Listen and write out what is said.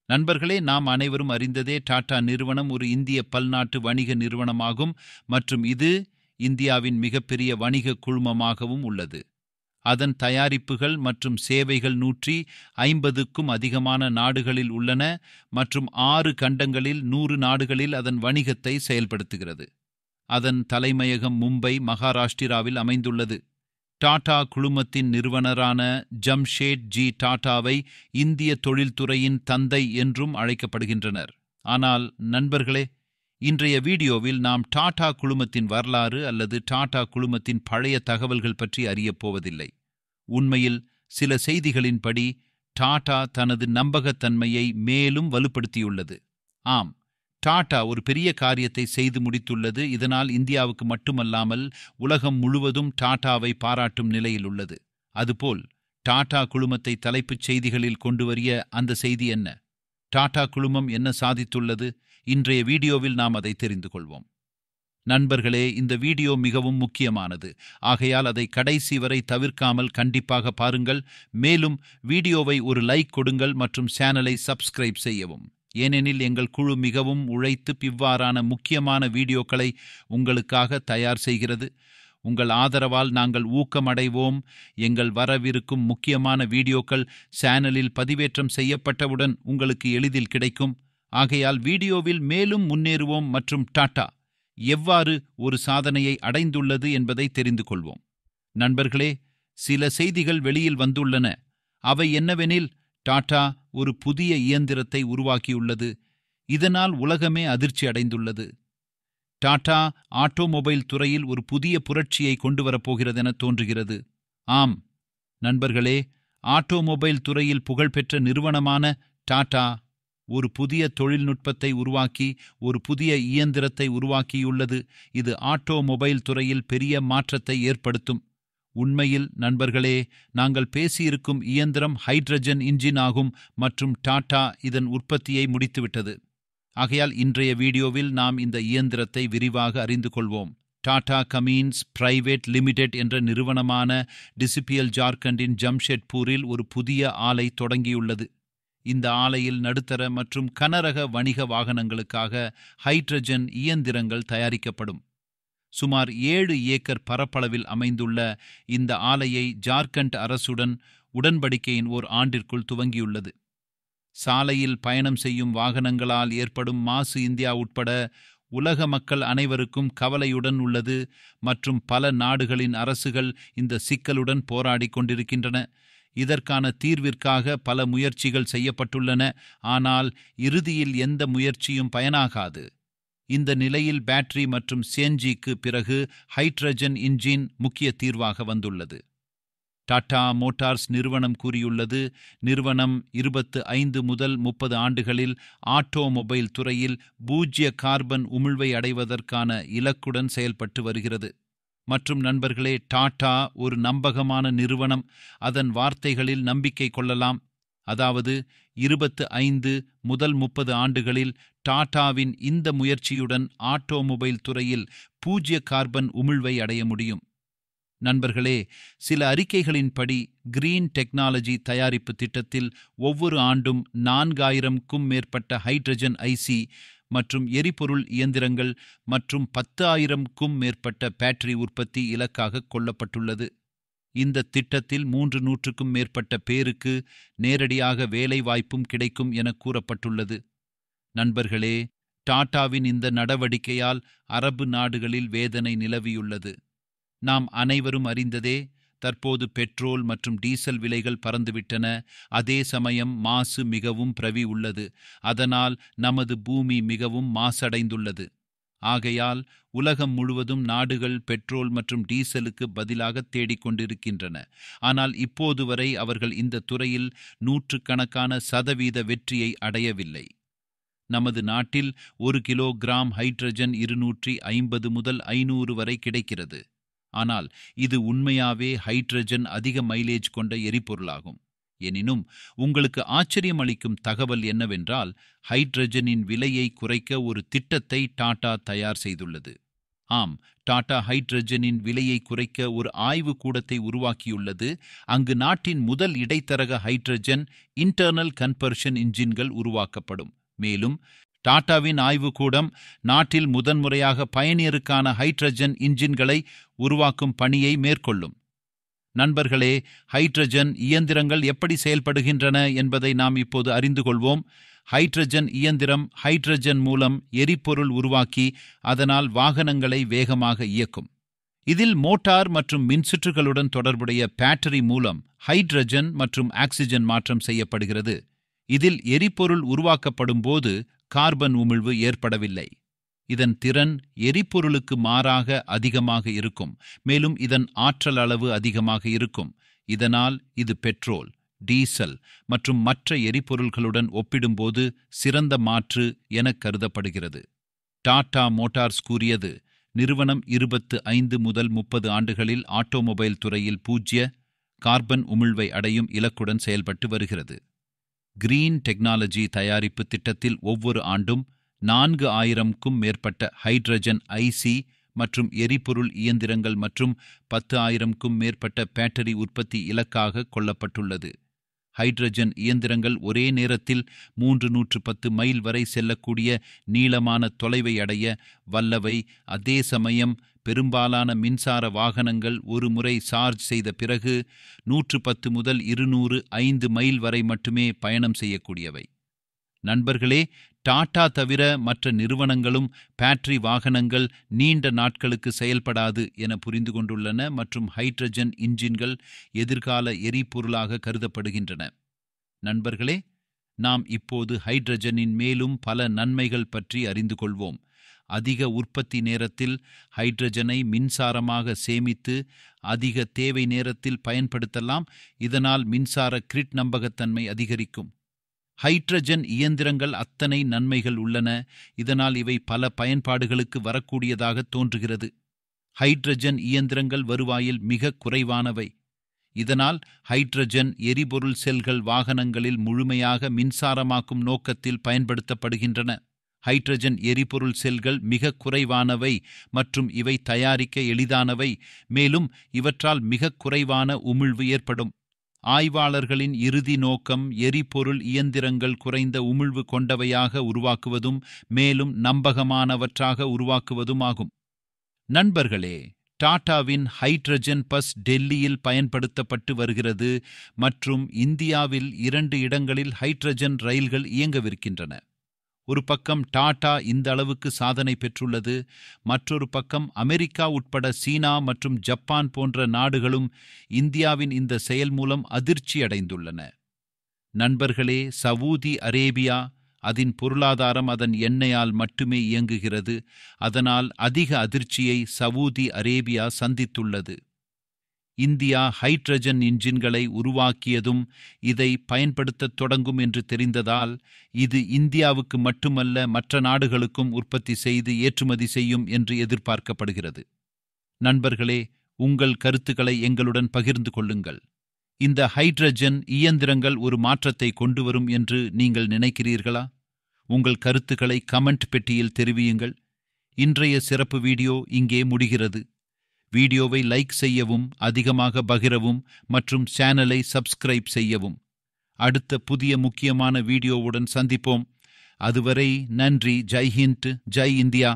நண்பர்களே, நாம் அனைவரும் அறிந்ததே டாடா நிறுவனம் ஒரு இந்திய பல்நாட்டு வணிக நிறுவனமாகும் மற்றும் இது இந்தியாவின் மிகப்பெரிய வணிக குழுமமாகவும் உள்ளது. அதன் தயாரிப்புகள் மற்றும் சேவைகள் 150க்கும் அதிகமான நாடுகளில் உள்ளன மற்றும் 6 கண்டங்களில் 100 நாடுகளில் அதன் வணிகத்தை செயல்படுத்துகிறது. அதன் தலைமையகம் மும்பை, மகாராஷ்டிராவில் அமைந்துள்ளது. டாடா குழுமத்தின் நிறுவனரான ஜம்ஷேட் ஜி டாடாவை இந்திய தொழில்துறையின் தந்தை என்றும் அழைக்கப்படுகின்றனர். ஆனால் நண்பர்களே, இன்றைய வீடியோவில் நாம் டாடா குழுமத்தின் வரலாறு அல்லது டாடா குழுமத்தின் பழைய தகவல்கள் பற்றி அறியப் போவதில்லை. உண்மையில் சில செய்திகளின்படி டாடா தனது நம்பகத்தன்மையை மேலும் வலுப்படுத்தியுள்ளது. ஆம், டாடா ஒரு பெரிய காரியத்தை செய்து முடித்துள்ளது. இதனால் இந்தியாவுக்கு மட்டுமல்லாமல் உலகம் முழுவதும் டாடாவை பாராட்டும் நிலையில் உள்ளது. அதுபோல் டாடா குழுமத்தை தலைப்புச் செய்திகளில் கொண்டு வரிய அந்த செய்தி என்ன? டாடா குழுமம் என்ன சாதித்துள்ளது? இன்றைய வீடியோவில் நாம் அதை தெரிந்து கொள்வோம். நண்பர்களே, இந்த வீடியோ மிகவும் முக்கியமானது. ஆகையால் அதை கடைசி வரை தவிர்க்காமல் கண்டிப்பாக பாருங்கள். மேலும் வீடியோவை ஒரு லைக் கொடுங்கள் மற்றும் சேனலை சப்ஸ்கிரைப் செய்யவும். ஏனெனில் எங்கள் குழு மிகவும் உழைத்து இவ்வாறான முக்கியமான வீடியோக்களை உங்களுக்காக தயார் செய்கிறது. உங்கள் ஆதரவால் நாங்கள் ஊக்கமடைவோம். எங்கள் வரவிருக்கும் முக்கியமான வீடியோக்கள் சேனலில் பதிவேற்றம் செய்யப்பட்டவுடன் உங்களுக்கு எளிதில் கிடைக்கும். ஆகையால் வீடியோவில் மேலும் முன்னேறுவோம் மற்றும் டாடா எவ்வாறு ஒரு சாதனையை அடைந்துள்ளது என்பதை தெரிந்து கொள்வோம். நண்பர்களே, சில செய்திகள் வெளியில் வந்துள்ளன. அவை என்னவெனில், டாடா ஒரு புதிய இயந்திரத்தை உருவாக்கியுள்ளது. இதனால் உலகமே அதிர்ச்சி அடைந்துள்ளது. டாடா ஆட்டோமொபைல் துறையில் ஒரு புதிய புரட்சியை கொண்டு வரப்போகிறதென தோன்றுகிறது. ஆம் நண்பர்களே, ஆட்டோமொபைல் துறையில் புகழ்பெற்ற நிறுவனமான டாடா ஒரு புதிய தொழில்நுட்பத்தை உருவாக்கி ஒரு புதிய இயந்திரத்தை உருவாக்கியுள்ளது. இது ஆட்டோமொபைல் துறையில் பெரிய மாற்றத்தை ஏற்படுத்தும். உண்மையில் நண்பர்களே, நாங்கள் பேசியிருக்கும் இயந்திரம் ஹைட்ரஜன் இன்ஜின் ஆகும் மற்றும் டாடா இதன் உற்பத்தியை முடித்துவிட்டது. ஆகையால் இன்றைய வீடியோவில் நாம் இந்த இயந்திரத்தை விரிவாக அறிந்து கொள்வோம். டாடா கமின்ஸ் பிரைவேட் லிமிடெட் என்ற நிறுவனமான டிசிபிஎல் ஜார்க்கண்டின் ஜம்ஷெட்பூரில் ஒரு புதிய ஆலை தொடங்கியுள்ளது. இந்த ஆலையில் நடுத்தர மற்றும் கனரக வணிக வாகனங்களுக்காக ஹைட்ரஜன் இயந்திரங்கள் தயாரிக்கப்படும். சுமார் 7 ஏக்கர் பரப்பளவில் அமைந்துள்ள இந்த ஆலையை ஜார்க்கண்ட் அரசுடன் உடன்படிக்கையின் ஓர் ஆண்டிற்குள் துவங்கியுள்ளது. சாலையில் பயணம் செய்யும் வாகனங்களால் ஏற்படும் மாசு இந்தியா உட்பட உலக மக்கள் அனைவருக்கும் கவலையுடன் உள்ளது மற்றும் பல நாடுகளின் அரசுகள் இந்த சிக்கலுடன் போராடி கொண்டிருக்கின்றன. இதற்கான தீர்விற்காக பல முயற்சிகள் செய்யப்பட்டுள்ளன. ஆனால் இறுதியில் எந்த முயற்சியும் பயனாகாது. இந்த நிலையில் பேட்டரி மற்றும் சிஎன்ஜிக்கு பிறகு ஹைட்ரஜன் இன்ஜின் முக்கிய தீர்வாக வந்துள்ளது. டாடா மோட்டார்ஸ் நிறுவனம் கூறியுள்ளது, நிறுவனம் 25 முதல் 30 ஆண்டுகளில் ஆட்டோமொபைல் துறையில் 0 கார்பன் உமிழ்வை அடைவதற்கான இலக்குடன் செயல்பட்டு வருகிறது. மற்றும் நண்பர்களே, டாடா ஒரு நம்பகமான நிறுவனம். அதன் வார்த்தைகளில் நம்பிக்கை கொள்ளலாம். அதாவது 25 முதல் 30 ஆண்டுகளில் டாடாவின் இந்த முயற்சியுடன் ஆட்டோமொபைல் துறையில் 0 கார்பன் உமிழ்வை அடைய முடியும். நண்பர்களே, சில அறிக்கைகளின்படி கிரீன் டெக்னாலஜி தயாரிப்பு திட்டத்தில் ஒவ்வொரு ஆண்டும் 4000க்கும் மேற்பட்ட ஹைட்ரஜன் ஐசி மற்றும் எரிபொருள் இயந்திரங்கள் மற்றும் 10,000க்கும் மேற்பட்ட பேட்டரி உற்பத்தி இலக்காக கொள்ளப்பட்டுள்ளது. இந்த திட்டத்தில் 300க்கும் மேற்பட்ட பேருக்கு நேரடியாக வேலை வாய்ப்பும் கிடைக்கும் என கூறப்பட்டுள்ளது. நண்பர்களே, டாடாவின் இந்த நடவடிக்கையால் அரபு நாடுகளில் வேதனை நிலவியுள்ளது. நாம் அனைவரும் அறிந்ததே, தற்போது பெட்ரோல் மற்றும் டீசல் விலைகள் பறந்துவிட்டன. அதே சமயம் மாசு மிகவும் பிரவி உள்ளது. அதனால் நமது பூமி மிகவும் மாசடைந்துள்ளது. ஆகையால் உலகம் முழுவதும் நாடுகள் பெட்ரோல் மற்றும் டீசலுக்கு பதிலாக தேடிக்கொண்டிருக்கின்றன. ஆனால் இப்போது வரை அவர்கள் இந்த துறையில் 100% வெற்றியை அடையவில்லை. நமது நாட்டில் 1 கிலோகிராம் ஹைட்ரஜன் 250 முதல் 500 வரை கிடைக்கிறது. ஆனால் இது உண்மையாவே ஹைட்ரஜன் அதிக மைலேஜ் கொண்ட எரிபொருளாகும். எனினும் உங்களுக்கு ஆச்சரியம் அளிக்கும் தகவல் என்னவென்றால், ஹைட்ரஜனின் விலையை குறைக்க ஒரு திட்டத்தை டாடா தயார் செய்துள்ளது. ஆம், டாடா ஹைட்ரஜனின் விலையை குறைக்க ஒரு ஆய்வு கூடத்தை உருவாக்கியுள்ளது. அங்கு நாட்டின் முதல் இடைத்தரக ஹைட்ரஜன் இன்டர்னல் கன்பர்ஷன் இன்ஜின்கள் உருவாக்கப்படும். மேலும் டாடாவின் ஆய்வுக்கூடம் நாட்டில் முதன்முறையாக பயணியருக்கான ஹைட்ரஜன் இன்ஜின்களை உருவாக்கும் பணியை மேற்கொள்ளும். நண்பர்களே, ஹைட்ரஜன் இயந்திரங்கள் எப்படி செயல்படுகின்றன என்பதை நாம் இப்போது அறிந்து கொள்வோம். ஹைட்ரஜன் இயந்திரம் ஹைட்ரஜன் மூலம் எரிபொருள் உருவாக்கி அதனால் வாகனங்களை வேகமாக இயக்கும். இதில் மோட்டார் மற்றும் மின்சுற்றுகளுடன் தொடர்புடைய பேட்டரி மூலம் ஹைட்ரஜன் மற்றும் ஆக்சிஜன் மாற்றம் செய்யப்படுகிறது. இதில் எரிபொருள் உருவாக்கப்படும் போது கார்பன் உமிழ்வு ஏற்படவில்லை. இதன் திறன் எரிபொருளுக்கு மாறாக அதிகமாக இருக்கும். மேலும் இதன் ஆற்றல் அளவு அதிகமாக இருக்கும். இதனால் இது பெட்ரோல், டீசல் மற்றும் மற்ற எரிபொருள்களுடன் ஒப்பிடும்போது சிறந்த மாற்று என கருதப்படுகிறது. டாடா மோட்டார்ஸ் கூறியது, நிறுவனம் 25 முதல் 30 ஆண்டுகளில் ஆட்டோமொபைல் துறையில் 0 கார்பன் உமிழ்வை அடையும் இலக்குடன் செயல்பட்டு வருகிறது. கிரீன் டெக்னாலஜி தயாரிப்பு திட்டத்தில் ஒவ்வொரு ஆண்டும் 4000க்கும் மேற்பட்ட ஹைட்ரஜன் ஐசி மற்றும் எரிபொருள் இயந்திரங்கள் மற்றும் 10,000க்கும் மேற்பட்ட பேட்டரி உற்பத்தி இலக்காக கொள்ளப்பட்டுள்ளது. ஹைட்ரஜன் இயந்திரங்கள் ஒரே நேரத்தில் 310 மைல் வரை செல்லக்கூடிய நீளமான தொலைவை அடைய வல்லவை. அதே சமயம் பெரும்பாலான மின்சார வாகனங்கள் ஒரு முறை சார்ஜ் செய்த பிறகு 110 முதல் 205 மைல் வரை மட்டுமே பயணம் செய்யக்கூடியவை. நண்பர்களே, டாடா தவிர மற்ற நிறுவனங்களும் பேட்டரி வாகனங்கள் நீண்ட நாட்களுக்கு செயல்படாது என புரிந்து கொண்டுள்ளன மற்றும் ஹைட்ரஜன் இன்ஜின்கள் எதிர்கால எரிபொருளாக கருதப்படுகின்றன. நண்பர்களே, நாம் இப்போது ஹைட்ரஜனின் மேலும் பல நன்மைகள் பற்றி அறிந்து கொள்வோம். அதிக உற்பத்தி நேரத்தில் ஹைட்ரஜனை மின்சாரமாக சேமித்து அதிக தேவை நேரத்தில் பயன்படுத்தலாம். இதனால் மின்சார கிரிட் நம்பகத்தன்மை அதிகரிக்கும். ஹைட்ரஜன் இயந்திரங்கள் அத்தனை நன்மைகள் உள்ளன. இதனால் இவை பல பயன்பாடுகளுக்கு வரக்கூடியதாக தோன்றுகிறது. ஹைட்ரஜன் இயந்திரங்கள் வருவாயில் மிக குறைவானவை. இதனால் ஹைட்ரஜன் எரிபொருள் செல்கள் வாகனங்களில் முழுமையாக மின்சாரமாக்கும் நோக்கத்தில் பயன்படுத்தப்படுகின்றன. ஹைட்ரஜன் எரிபொருள் செல்கள் மிக குறைவானவை மற்றும் இவை தயாரிக்க எளிதானவை. மேலும் இவற்றால் மிக குறைவான உமிழ்வு ஏற்படும். ஆய்வாளர்களின் இறுதி நோக்கம் எரிபொருள் இயந்திரங்கள் குறைந்த உமிழ்வு கொண்டவையாக உருவாக்குவதும் மேலும் நம்பகமானவற்றாக உருவாக்குவதும் ஆகும். நண்பர்களே, டாடாவின் ஹைட்ரஜன் பஸ் டெல்லியில் பயன்படுத்தப்பட்டு வருகிறது மற்றும் இந்தியாவில் 2 இடங்களில் ஹைட்ரஜன் ரயில்கள் இயங்கவிருக்கின்றன. ஒரு பக்கம் டாடா இந்த அளவுக்கு சாதனை பெற்றுள்ளது. மற்றொரு பக்கம் அமெரிக்கா உட்பட சீனா மற்றும் ஜப்பான் போன்ற நாடுகளும் இந்தியாவின் இந்த செயல் மூலம் அதிர்ச்சி அடைந்துள்ளன. நண்பர்களே, சவூதி அரேபியா அதன் பொருளாதாரம் அதன் எண்ணெயால் மட்டுமே இயங்குகிறது. அதனால் அதிக அதிர்ச்சியை சவூதி அரேபியா சந்தித்துள்ளது. இந்தியா ஹைட்ரஜன் இன்ஜின்களை உருவாக்கியதும் இதை பயன்படுத்தத் தொடங்கும் என்று தெரிந்ததால் இது இந்தியாவுக்கு மட்டுமல்ல மற்ற நாடுகளுக்கும் உற்பத்தி செய்து ஏற்றுமதி செய்யும் என்று எதிர்பார்க்கப்படுகிறது. நண்பர்களே, உங்கள் கருத்துக்களை எங்களுடன் பகிர்ந்து கொள்ளுங்கள். இந்த ஹைட்ரஜன் இயந்திரங்கள் ஒரு மாற்றத்தை கொண்டு வரும் என்று நீங்கள் நினைக்கிறீர்களா? உங்கள் கருத்துக்களை கமெண்ட் பெட்டியில் தெரிவியுங்கள். இன்றைய சிறப்பு வீடியோ இங்கே முடிகிறது. வீடியோவை லைக் செய்யவும், அதிகமாக பகிரவும் மற்றும் சேனலை சப்ஸ்கிரைப் செய்யவும். அடுத்த புதிய முக்கியமான வீடியோவுடன் சந்திப்போம். அதுவரை நன்றி. ஜெய் ஹிந்த், ஜெய் இந்தியா.